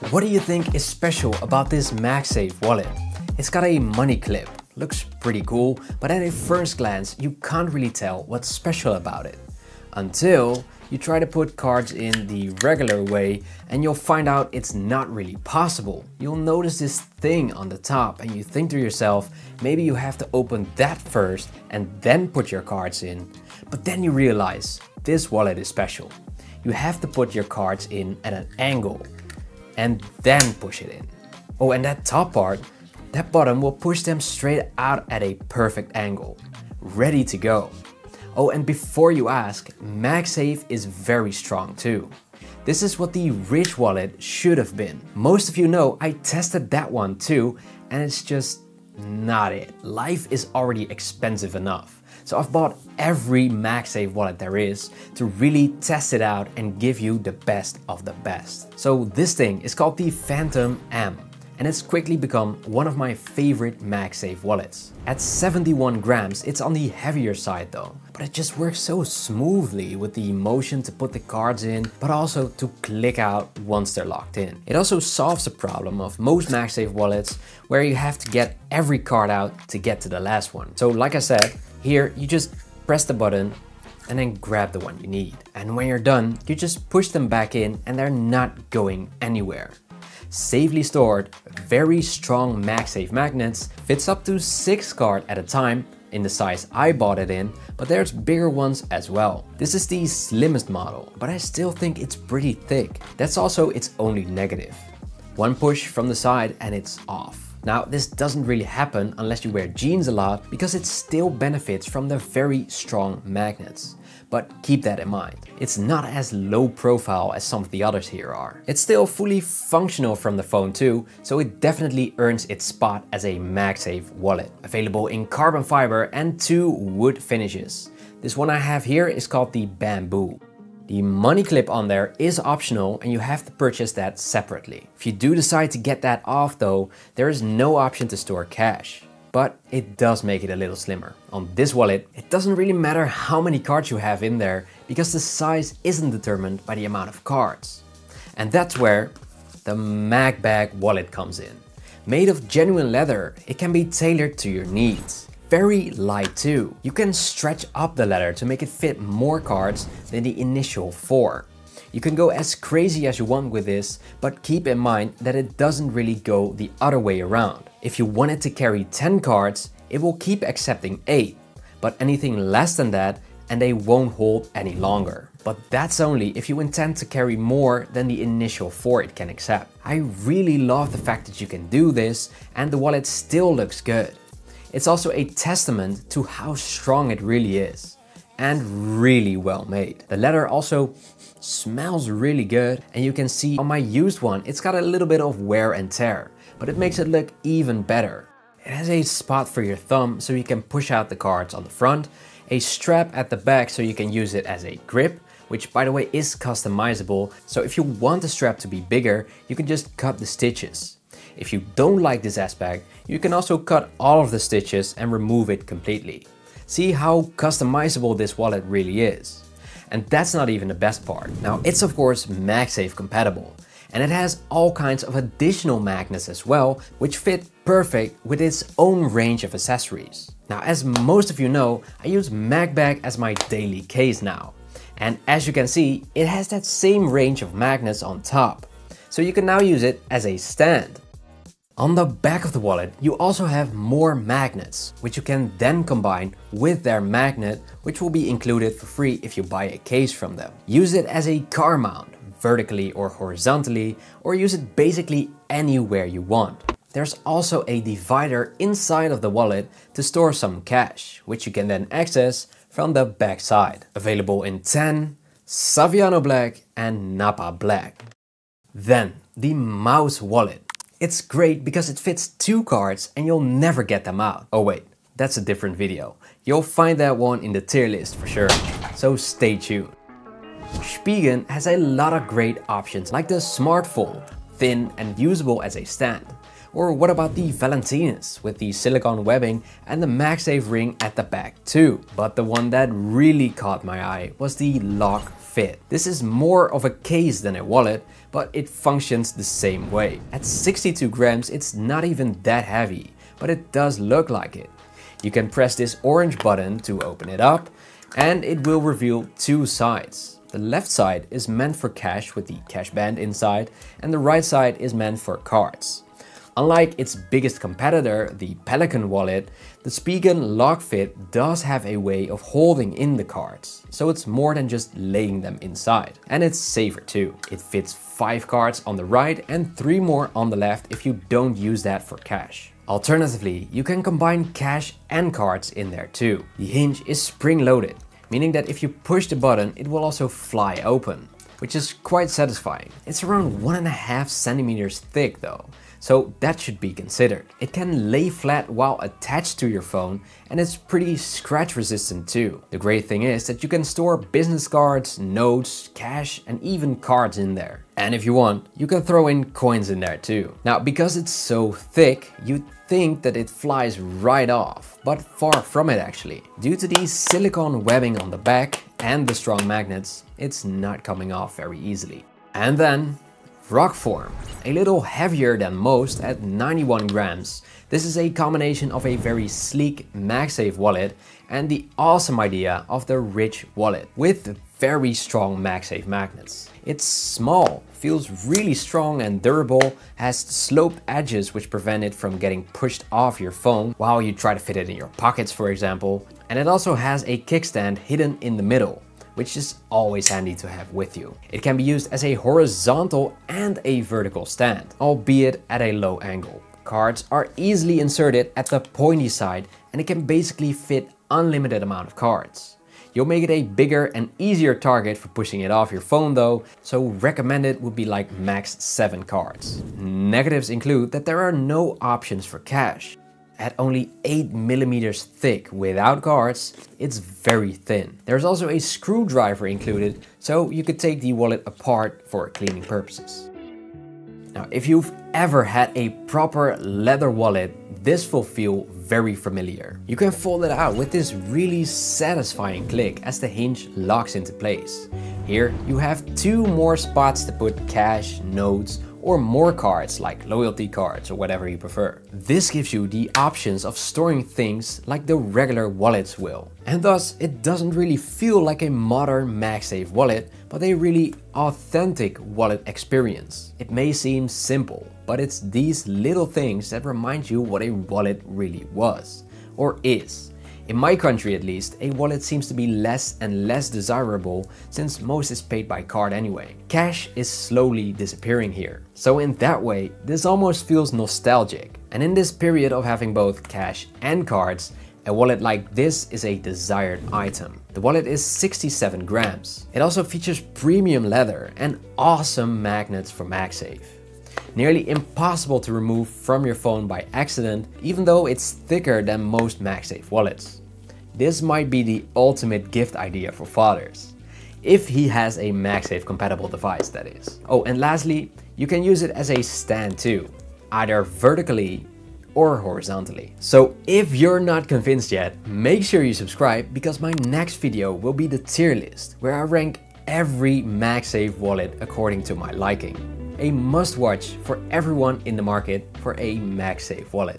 What do you think is special about this MagSafe wallet? It's got a money clip, looks pretty cool, but at a first glance you can't really tell what's special about it. Until you try to put cards in the regular way and you'll find out it's not really possible. You'll notice this thing on the top and you think to yourself, maybe you have to open that first and then put your cards in. But then you realize this wallet is special. You have to put your cards in at an angle and then push it in. Oh, and that top part, that bottom will push them straight out at a perfect angle, ready to go. Oh, and before you ask, MagSafe is very strong too. This is what the Rich wallet should have been. Most of you know I tested that one too, and it's just not it. Life is already expensive enough. So I've bought every MagSafe wallet there is to really test it out and give you the best of the best. So this thing is called the Phantom M, and it's quickly become one of my favorite MagSafe wallets. At 71 grams, it's on the heavier side though, but it just works so smoothly with the motion to put the cards in, but also to click out once they're locked in. It also solves the problem of most MagSafe wallets where you have to get every card out to get to the last one. So like I said, here you just press the button and then grab the one you need. And when you're done, you just push them back in and they're not going anywhere. Safely stored, very strong MagSafe magnets, fits up to 6 cards at a time in the size I bought it in, but there's bigger ones as well. This is the slimmest model, but I still think it's pretty thick. That's also its only negative. One push from the side and it's off. Now, this doesn't really happen unless you wear jeans a lot because it still benefits from the very strong magnets. But keep that in mind. It's not as low profile as some of the others here are. It's still fully functional from the phone too, so it definitely earns its spot as a MagSafe wallet. Available in carbon fiber and 2 wood finishes. This one I have here is called the Bamboo. The money clip on there is optional and you have to purchase that separately. If you do decide to get that off though, there is no option to store cash. But it does make it a little slimmer. On this wallet, it doesn't really matter how many cards you have in there because the size isn't determined by the amount of cards. And that's where the MagBag wallet comes in. Made of genuine leather, it can be tailored to your needs. Very light too. You can stretch up the leather to make it fit more cards than the initial 4. You can go as crazy as you want with this, but keep in mind that it doesn't really go the other way around. If you wanted to carry 10 cards, it will keep accepting 8, but anything less than that and they won't hold any longer. But that's only if you intend to carry more than the initial 4 it can accept. I really love the fact that you can do this and the wallet still looks good. It's also a testament to how strong it really is and really well made. The leather also smells really good, and you can see on my used one it's got a little bit of wear and tear, but it makes it look even better. It has a spot for your thumb so you can push out the cards on the front, a strap at the back so you can use it as a grip, which by the way is customizable, so if you want the strap to be bigger you can just cut the stitches. If you don't like this aspect, you can also cut all of the stitches and remove it completely. See how customizable this wallet really is. And that's not even the best part. Now, it's of course MagSafe compatible, and it has all kinds of additional magnets as well, which fit perfect with its own range of accessories. Now, as most of you know, I use MagBag as my daily case now. And as you can see, it has that same range of magnets on top. So you can now use it as a stand. On the back of the wallet, you also have more magnets, which you can then combine with their magnet, which will be included for free if you buy a case from them. Use it as a car mount, vertically or horizontally, or use it basically anywhere you want. There's also a divider inside of the wallet to store some cash, which you can then access from the back side. Available in tan, Saviano black and Napa black. Then, the mouse wallet. It's great because it fits 2 cards and you'll never get them out. Oh wait, that's a different video. You'll find that one in the tier list for sure, so stay tuned. Spigen has a lot of great options like the Smart Fold, thin and usable as a stand. Or what about the Valentinus with the silicone webbing and the MagSafe ring at the back too. But the one that really caught my eye was the Lock Fit. This is more of a case than a wallet, but it functions the same way. At 62 grams, it's not even that heavy, but it does look like it. You can press this orange button to open it up, and it will reveal two sides. The left side is meant for cash with the cash band inside, and the right side is meant for cards. Unlike its biggest competitor, the Pelican wallet, the Spigen Lock Fit does have a way of holding in the cards, so it's more than just laying them inside. And it's safer too. It fits 5 cards on the right and 3 more on the left if you don't use that for cash. Alternatively, you can combine cash and cards in there too. The hinge is spring-loaded, meaning that if you push the button, it will also fly open, which is quite satisfying. It's around 1.5 centimeters thick though, so that should be considered. It can lay flat while attached to your phone, and it's pretty scratch resistant too. The great thing is that you can store business cards, notes, cash, and even cards in there. And if you want, you can throw in coins in there too. Now, because it's so thick, you'd think that it flies right off, but far from it actually. Due to the silicone webbing on the back and the strong magnets, it's not coming off very easily. And then rock form, a little heavier than most at 91 grams. This is a combination of a very sleek MagSafe wallet and the awesome idea of the Rich wallet with very strong MagSafe magnets. It's small, feels really strong and durable, has sloped edges which prevent it from getting pushed off your phone while you try to fit it in your pockets, for example. And it also has a kickstand hidden in the middle, which is always handy to have with you. It can be used as a horizontal and a vertical stand, albeit at a low angle. Cards are easily inserted at the pointy side, and it can basically fit unlimited amount of cards. You'll make it a bigger and easier target for pushing it off your phone though, so recommended would be like max 7 cards. Negatives include that there are no options for cash. At only 8 millimeters thick without cards, it's very thin. There's also a screwdriver included, so you could take the wallet apart for cleaning purposes. Now, if you've ever had a proper leather wallet, this will feel very familiar. You can fold it out with this really satisfying click as the hinge locks into place. Here you have 2 more spots to put cash, notes, or more cards like loyalty cards or whatever you prefer. This gives you the options of storing things like the regular wallets will. And thus it doesn't really feel like a modern MagSafe wallet, but a really authentic wallet experience. It may seem simple, but it's these little things that remind you what a wallet really was, or is. In my country at least, a wallet seems to be less and less desirable since most is paid by card anyway. Cash is slowly disappearing here. So in that way, this almost feels nostalgic. And in this period of having both cash and cards, a wallet like this is a desired item. The wallet is 67 grams. It also features premium leather and awesome magnets for MagSafe. Nearly impossible to remove from your phone by accident, even though it's thicker than most MagSafe wallets. This might be the ultimate gift idea for fathers, if he has a MagSafe compatible device, that is. Oh, and lastly, you can use it as a stand too, either vertically or horizontally. So if you're not convinced yet, make sure you subscribe, because my next video will be the tier list, where I rank every MagSafe wallet according to my liking. A must watch for everyone in the market for a MagSafe wallet.